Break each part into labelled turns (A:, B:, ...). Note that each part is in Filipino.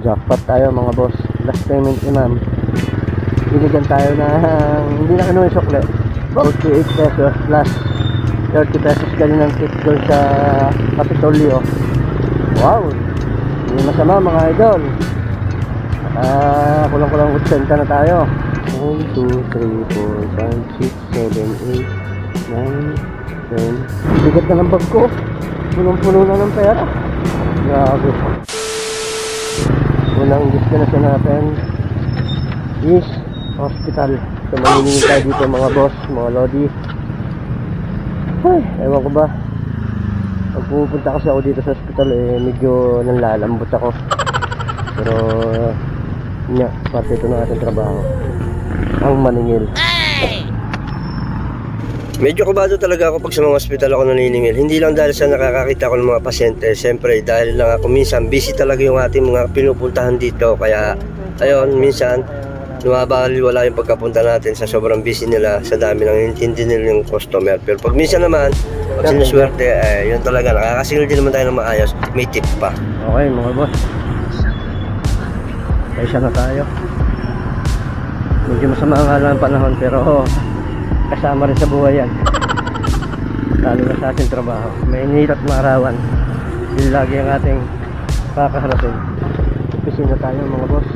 A: Jackpot tayo mga boss. Last payment ni ma'am. Binigyan tayo ng hindi na kinuha yung sukle. 48 pesos plus 30 pesos kaninang tip doon sa Kapitolyo. Wow! Hindi masama mga idol. Kulang-kulang 80 na tayo. 1, 2, 3, 4, 5, 6, 7, 8, 9, 10. Bigat na ng bag ko. Punong-puno na ng pera. Grabe. Unang destination natin is hospital. So maniningin tayo dito mga boss, mga lodi. Ay, ewan ko ba, pag pupunta kasi ako dito sa hospital medyo nanlalambot ako. Pero nga, parte ito ng ating trabaho, ang maningil. Medyo kabado talaga ako pag sa mga ospital ako naniningil. Hindi lang dahil sa nakakakita ko ng mga pasyente. Siyempre dahil lang ako minsan busy talaga yung ating mga pinupuntahan dito. Kaya ayun, minsan wala yung pagkapunta natin sa sobrang busy nila, sa dami ng intindi nila yung customer. Pero pag minsan naman, pag sinuswerte, yun talaga, nakakasingil din naman tayo ng maayos. May tip pa. Okay mga boss, kaysa na tayo. Medyo masama nga lang ang panahon, pero kasama rin sa buhay yan, lalo na sa ating trabaho. May init at maarawan, yun lagi ang ating kakaharapin. Opisina tayo mga boss.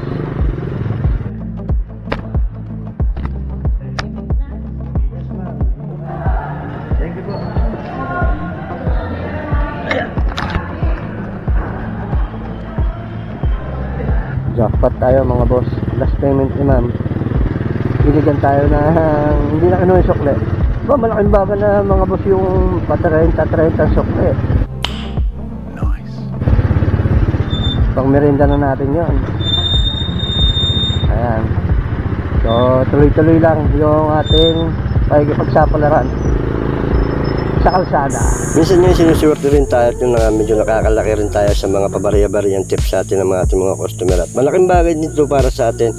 A: Jackpot tayo mga boss. Last payment ni ma'am. Binigyan tayo ng hindi na kinuha yung sukle. Malaking bagay na mga boss yung 30 sukle. Nice. Pang merienda na natin yun. Ayan. So tuloy-tuloy lang yung ating pakikipagsapalaran sa kalsada. Minsan yung sinusuwerte rin tayo at yung medyo nakakalaki rin tayo sa mga pabariya-bariyang tips sa atin ng mga ating mga customer. At malaking bagay dito para sa atin,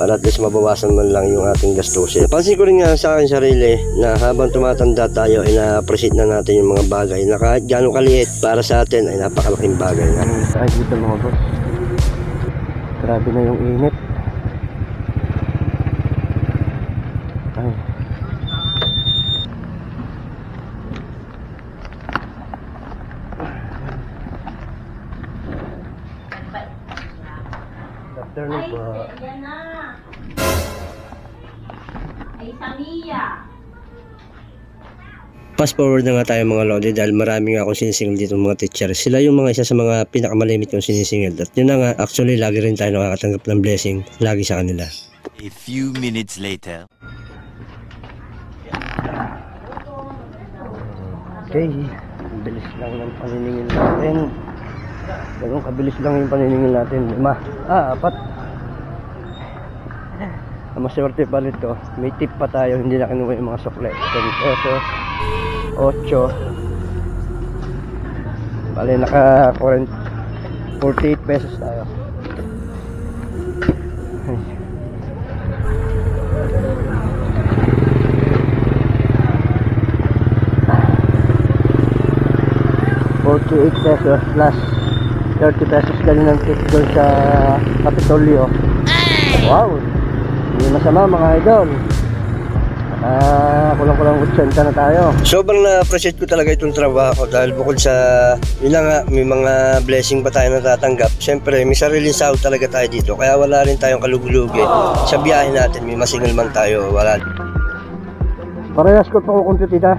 A: para at least mabawasan man lang yung ating gastusin. Pansin ko rin nga sa akin sarili na habang tumatanda tayo ay na-appreciate na natin yung mga bagay na kahit gano'ng kaliit para sa atin ay napakalaking bagay na. Ay dito mga boss, grabe na yung init. Ay. Afternoon po.
B: Ay, Samia.
A: Fast forward na nga tayo mga lodi dahil marami nga akong sinisingil dito mga teacher. Sila yung mga isa sa mga pinakamalimit kong sinisingil. At yun na nga, actually lagi rin tayo nakakatanggap ng blessing lagi sa kanila.
C: A few minutes later.
A: Okay, bilis lang ng paniningil natin. Ganun kabilis lang yung paniningil natin. 4. Ang maswerte pa nito, may tip pa tayo, hindi na kinuha yung mga sukle. 10 pesos, 8. Bale, naka 48 pesos tayo. $48 pesos plus 30 pesos kaninang tip doon sa Kapitolyo. Wow! Hindi masama mga idol. Kulang-kulang 80 na tayo. Sobrang na-appreciate ko talaga itong trabaho dahil bukod sa yun nga, may mga blessing pa tayo natatanggap. Siyempre may sariling sahod talaga tayo dito, kaya wala rin tayong kalugulugi sa biyahe natin. May masingil man tayo, wala. Parehas ko pa kukunti tita.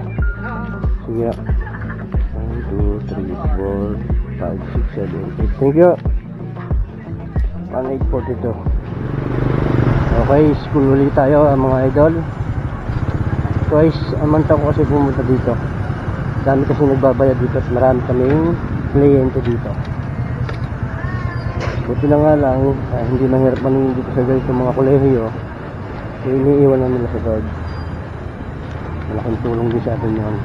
A: Sige. 1, 2, 3, 4, 5, 6, 7, 8. Thank you. 1842. Okay, school ulit tayo mga idol. Twice a month ako kasi pumunta dito. Dami kasi nagbabayad dito at marami kaming kliyente dito. Buti na nga lang, hindi mahirap maningin dito sa ganitong mga kolehiyo. So iniiwan na nila sa guard. Malaking tulong din sa atin yun.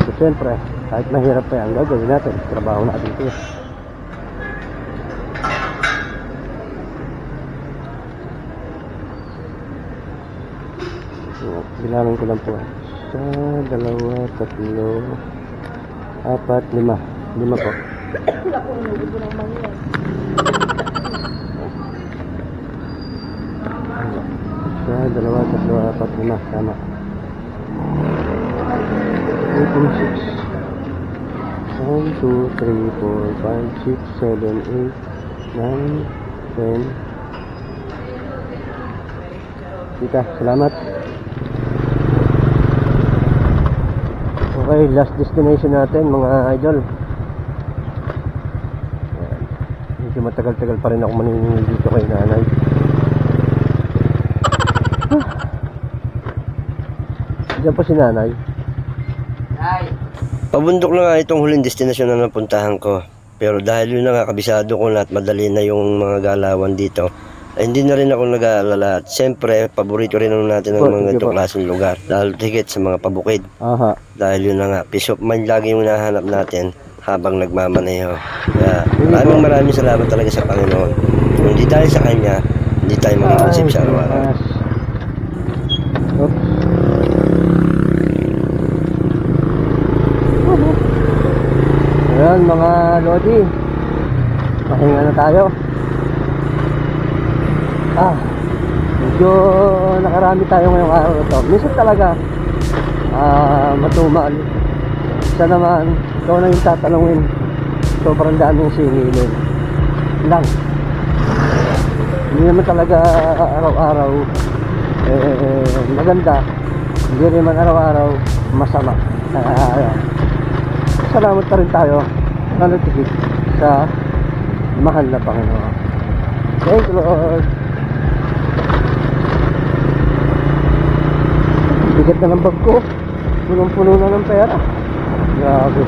A: So siyempre, kahit mahirap pa yan, gagawin natin. Trabaho natin ito. Bilangin ko lang po. 1, 2, 3, 4, 5, 5 po.
B: Wala po, inuwi ko ng mangyan.
A: Tama. 8.6. 1, 2, 3, 4, 5, 6, 7, 8, 9, 10. Tita, salamat. Okay, last destination natin mga idol. Ayan. Medyo matagal-tagal pa rin ako maningil dito kay nanay. Diyan pa si nanay. Pabundok na nga itong huling destinasyon na napuntahan ko. Pero dahil yun na nga, kabisado ko na at madali na yung mga galawan dito, ay hindi na rin ako nag-aalala. At siyempre, paborito rin natin ang mga itong klaseng lugar. Lalo higit sa mga pabukid.
D: Aha.
A: Dahil yun na nga, peace of mind lagi yung nahanap natin habang nagmamaneho. Kaya maraming salamat talaga sa Panginoon. Kung hindi tayo sa Kanya, hindi tayo mag-iisip sa araw-araw.
D: Oops. Ayan mga Lodi, pahinga na tayo. Medyo nakarami tayo ngayong araw na to. Minsan talaga matumal. Isa naman, ikaw na yung tatanungin. Sobrang daming singilin lang. Hindi naman talaga araw-araw maganda. Hindi naman araw-araw masama. Salamat pa rin tayo lalo tigit sa mahal na Panginoon. Thank you Lord. Bigat na ng bag ko, punong-puno na ng pera. Grabe.